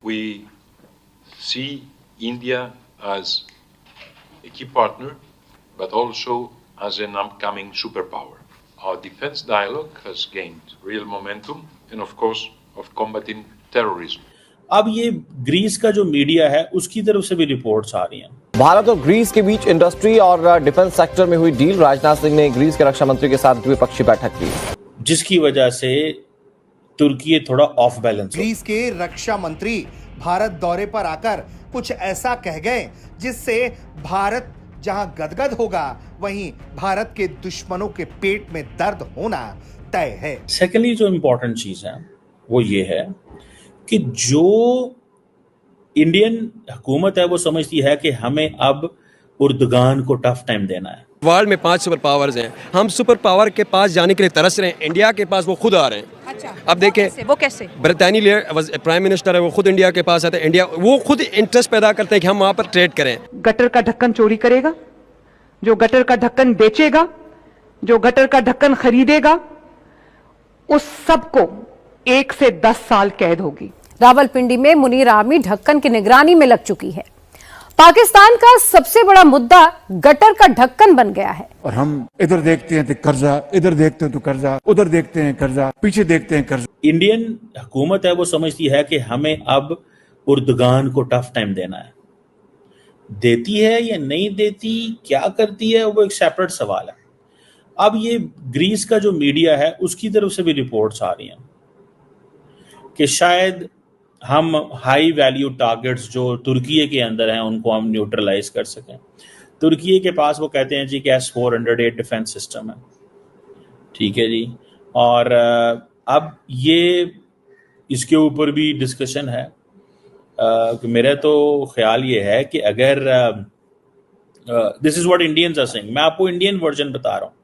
We see India as a key partner, but also as an upcoming superpower. Our defense dialogue has gained real momentum and, of course, of combating terrorism. अब ये Greece का जो media है उसकी तरफ से भी reports आ रही हैं। भारत और ग्रीस के बीच इंडस्ट्री और डिफेंस सेक्टर में हुई डील। राजनाथ सिंह ने ग्रीस के रक्षा मंत्री के साथ द्विपक्षीय बैठक की, जिसकी वजह से तुर्की थोड़ा ऑफ बैलेंस। ग्रीस के रक्षा मंत्री भारत दौरे पर आकर कुछ ऐसा कह गए जिससे भारत जहां गदगद होगा वहीं भारत के दुश्मनों के पेट में दर्द होना तय है। सेकेंडली जो इंपॉर्टेंट चीज है वो ये है कि जो इंडियन हुकूमत है वो समझती है कि हमें अब उर्दुगान को टफ टाइम देना है। वर्ल्ड में 5 सुपर पावर्स हैं, हम सुपर पावर के पास जाने के लिए तरस रहे हैं। इंडिया के पास वो खुद आ रहे हैं। अच्छा, अब देखें वो कैसे? ब्रितानी प्राइम मिनिस्टर है, वो खुद इंडिया के पास आते हैं। इंडिया वो खुद इंटरेस्ट पैदा करते हैं कि हम वहाँ पर ट्रेड करें। गटर का ढक्कन चोरी करेगा, जो गटर का ढक्कन बेचेगा, जो गटर का ढक्कन खरीदेगा, उस सबको 1 से 10 साल कैद होगी। रावलपिंडी में मुनीर आर्मी ढक्कन की निगरानी में लग चुकी है। पाकिस्तान का सबसे बड़ा मुद्दा गटर का ढक्कन बन गया है। और हम इधर देखते हैं तो कर्जा, इधर देखते हैं तो कर्जा, उधर देखते हैं कर्जा, पीछे देखते हैं कर्जा। इंडियन हुकूमत है वो समझती है कि हमें अब उर्दुगान को टफ टाइम देना है। देती है या नहीं देती, क्या करती है, वो एक सेपरेट सवाल है। अब ये ग्रीस का जो मीडिया है उसकी तरफ से भी रिपोर्ट्स आ रही हैं कि शायद हम हाई वैल्यू टारगेट्स जो तुर्की के अंदर हैं उनको हम न्यूट्रलाइज कर सकें। तुर्की के पास वो कहते हैं जी कि S-400 डिफेंस सिस्टम है, ठीक है जी। और अब ये इसके ऊपर भी डिस्कशन है कि मेरा तो ख्याल ये है कि अगर this is what Indians are saying, मैं आपको इंडियन वर्जन बता रहा हूँ,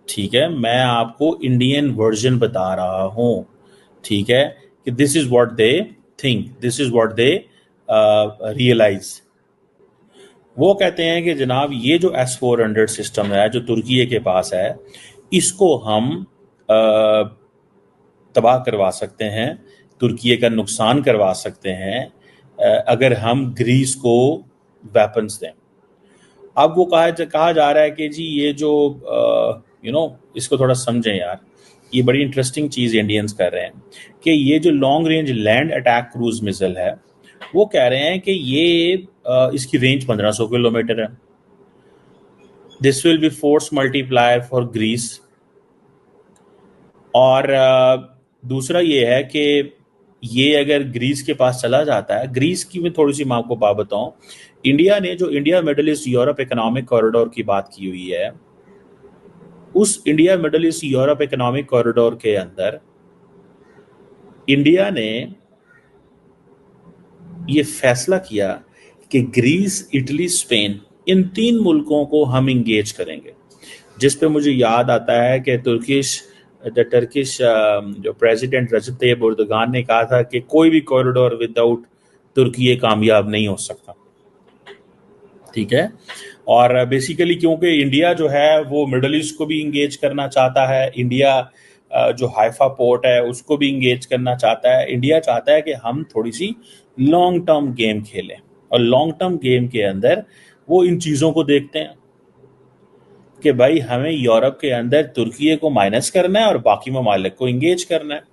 ठीक है, मैं आपको इंडियन वर्जन बता रहा हूँ, ठीक है, कि this is what they think, this is what they realise. वो कहते हैं कि जनाब ये जो S-400 सिस्टम है जो तुर्की के पास है, इसको हम तबाह करवा सकते हैं, तुर्की का नुकसान करवा सकते हैं अगर हम ग्रीस को वेपन्स दें। अब वो कहा जा रहा है कि जी ये जो इसको थोड़ा समझें यार, ये बड़ी इंटरेस्टिंग चीज़ इंडियंस कर रहे हैं कि ये जो long range land attack cruise missile है वो कह रहे हैं कि ये इसकी रेंज 1500 किलोमीटर है। This will be force multiplier for Greece. और दूसरा ये है कि ये अगर ग्रीस के पास चला जाता है, ग्रीस की मैं थोड़ी सी मैं आपको बात बताऊं, इंडिया ने जो India Middle east Europe economic corridor की बात की हुई है, उस India Middle east Europe economic corridor के अंदर इंडिया ने ये फैसला किया कि ग्रीस, इटली, स्पेन, इन 3 मुल्कों को हम इंगेज करेंगे, जिस पे मुझे याद आता है कि टर्किश जो प्रेसिडेंट रजब तैयब एर्दोगान ने कहा था कि कोई भी कॉरिडोर विदाउट तुर्की कामयाब नहीं हो सकता, ठीक है। और बेसिकली क्योंकि इंडिया जो है वो मिडल ईस्ट को भी इंगेज करना चाहता है, इंडिया जो हाइफा पोर्ट है उसको भी इंगेज करना चाहता है। इंडिया चाहता है कि हम थोड़ी सी लॉन्ग टर्म गेम खेलें, और लॉन्ग टर्म गेम के अंदर वो इन चीज़ों को देखते हैं कि भाई हमें यूरोप के अंदर तुर्की को माइनस करना है और बाकी ममालिक को इंगेज करना है।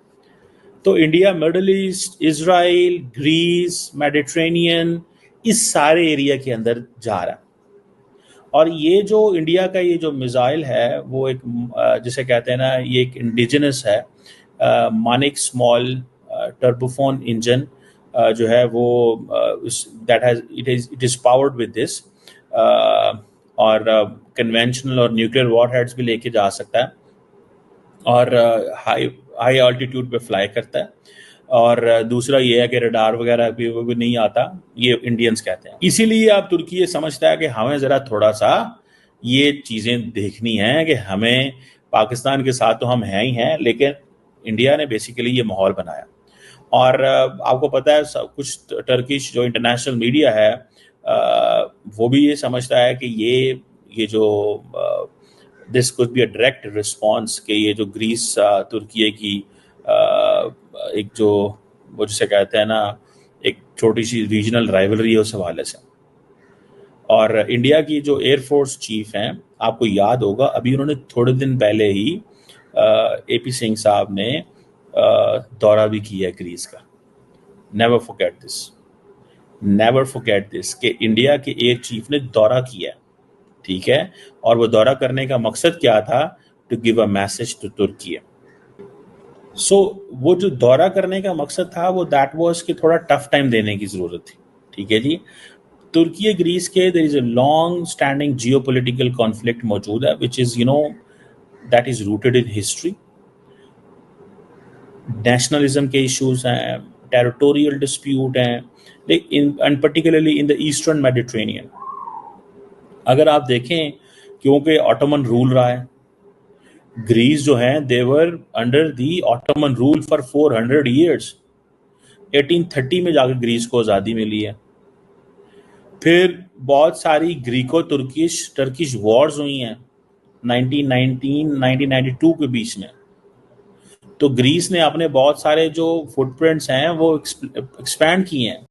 तो India Middle East, Israel, Greece, Mediterranean, इस सारे एरिया के अंदर जा रहा है। और ये जो इंडिया का ये जो मिसाइल है वो एक जिसे कहते हैं ना, ये एक इंडिजिनस है, मानिक स्मॉल टर्बोफोन इंजन जो है वो it is powered with this, और कन्वेंशनल और न्यूक्लियर वॉरहेड्स भी लेके जा सकता है, और हाई ऑल्टीट्यूड पे फ्लाई करता है। और दूसरा ये है कि रडार वगैरह भी वो भी नहीं आता, ये इंडियंस कहते हैं। इसीलिए अब तुर्की ये समझता है कि हमें ज़रा थोड़ा सा ये चीज़ें देखनी हैं कि हमें पाकिस्तान के साथ तो हम हैं ही हैं, लेकिन इंडिया ने बेसिकली ये माहौल बनाया। और आपको पता है सब कुछ टर्किश जो इंटरनेशनल मीडिया है वो भी ये समझता है कि ये जो this could be a direct response कि ये जो ग्रीस तुर्की की एक जो वो जिसे कहते हैं ना एक छोटी सी रीजनल राइवलरी है उस हवाले से। और इंडिया की जो एयरफोर्स चीफ हैं, आपको याद होगा अभी उन्होंने थोड़े दिन पहले ही AP सिंह साहब ने दौरा भी किया है ग्रीस का। नेवर फॉरगेट दिस कि इंडिया के एयर चीफ ने दौरा किया है, ठीक है। और वो दौरा करने का मकसद क्या था? To give a message to Turkey. So वो जो दौरा करने का मकसद था वो दैट वाज कि थोड़ा टफ टाइम देने की जरूरत थी, ठीक है जी। तुर्की ग्रीस के there is a long standing geopolitical conflict मौजूद है, which is that is rooted in history. Nationalism के इश्यूज हैं, टेरिटोरियल डिस्प्यूट हैं, and particularly in the eastern Mediterranean. अगर आप देखें, क्योंकि ऑटोमन रूल रहा है, ग्रीस जो है they were under the Ottoman rule for 400 years. 1830 में जाकर ग्रीस को आज़ादी मिली है। फिर बहुत सारी ग्रीको टर्किश वॉर्स हुई हैं 1992 के बीच में। तो ग्रीस ने अपने बहुत सारे जो फुटप्रिंट्स हैं वो एक्सपैंड किए हैं।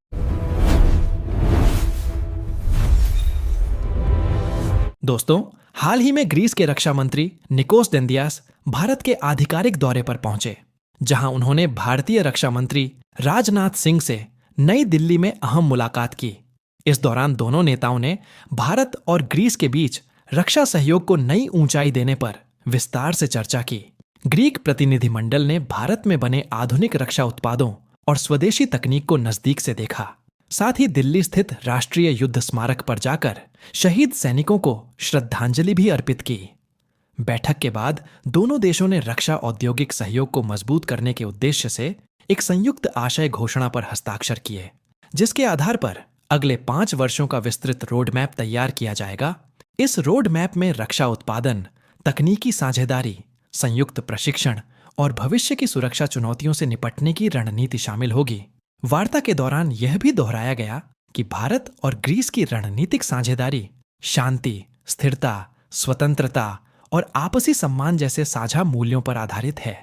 दोस्तों, हाल ही में ग्रीस के रक्षा मंत्री निकोस देंदियास भारत के आधिकारिक दौरे पर पहुंचे, जहां उन्होंने भारतीय रक्षा मंत्री राजनाथ सिंह से नई दिल्ली में अहम मुलाकात की। इस दौरान दोनों नेताओं ने भारत और ग्रीस के बीच रक्षा सहयोग को नई ऊंचाई देने पर विस्तार से चर्चा की। ग्रीक प्रतिनिधिमंडल ने भारत में बने आधुनिक रक्षा उत्पादों और स्वदेशी तकनीक को नजदीक से देखा। साथ ही दिल्ली स्थित राष्ट्रीय युद्ध स्मारक पर जाकर शहीद सैनिकों को श्रद्धांजलि भी अर्पित की। बैठक के बाद दोनों देशों ने रक्षा औद्योगिक सहयोग को मजबूत करने के उद्देश्य से एक संयुक्त आशय घोषणा पर हस्ताक्षर किए, जिसके आधार पर अगले 5 वर्षों का विस्तृत रोड मैप तैयार किया जाएगा। इस रोड मैप में रक्षा उत्पादन, तकनीकी साझेदारी, संयुक्त प्रशिक्षण और भविष्य की सुरक्षा चुनौतियों से निपटने की रणनीति शामिल होगी। वार्ता के दौरान यह भी दोहराया गया कि भारत और ग्रीस की रणनीतिक साझेदारी शांति, स्थिरता, स्वतंत्रता और आपसी सम्मान जैसे साझा मूल्यों पर आधारित है।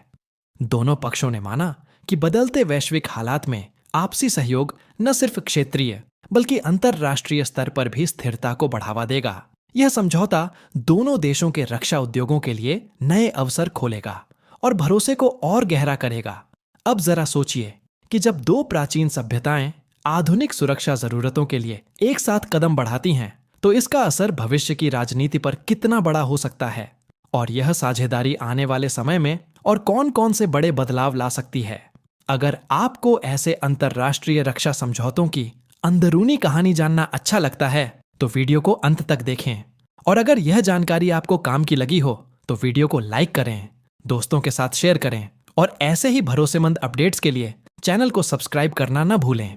दोनों पक्षों ने माना कि बदलते वैश्विक हालात में आपसी सहयोग न सिर्फ क्षेत्रीय बल्कि अंतर्राष्ट्रीय स्तर पर भी स्थिरता को बढ़ावा देगा। यह समझौता दोनों देशों के रक्षा उद्योगों के लिए नए अवसर खोलेगा और भरोसे को और गहरा करेगा। अब जरा सोचिए कि जब दो प्राचीन सभ्यताएं आधुनिक सुरक्षा जरूरतों के लिए एक साथ कदम बढ़ाती हैं, तो इसका असर भविष्य की राजनीति पर कितना बड़ा हो सकता है, और यह साझेदारी आने वाले समय में और कौन-कौन से बड़े बदलाव ला सकती है। अगर आपको ऐसे अंतर्राष्ट्रीय रक्षा समझौतों की अंदरूनी कहानी जानना अच्छा लगता है तो वीडियो को अंत तक देखें, और अगर यह जानकारी आपको काम की लगी हो तो वीडियो को लाइक करें, दोस्तों के साथ शेयर करें, और ऐसे ही भरोसेमंद अपडेट्स के लिए चैनल को सब्सक्राइब करना न भूलें।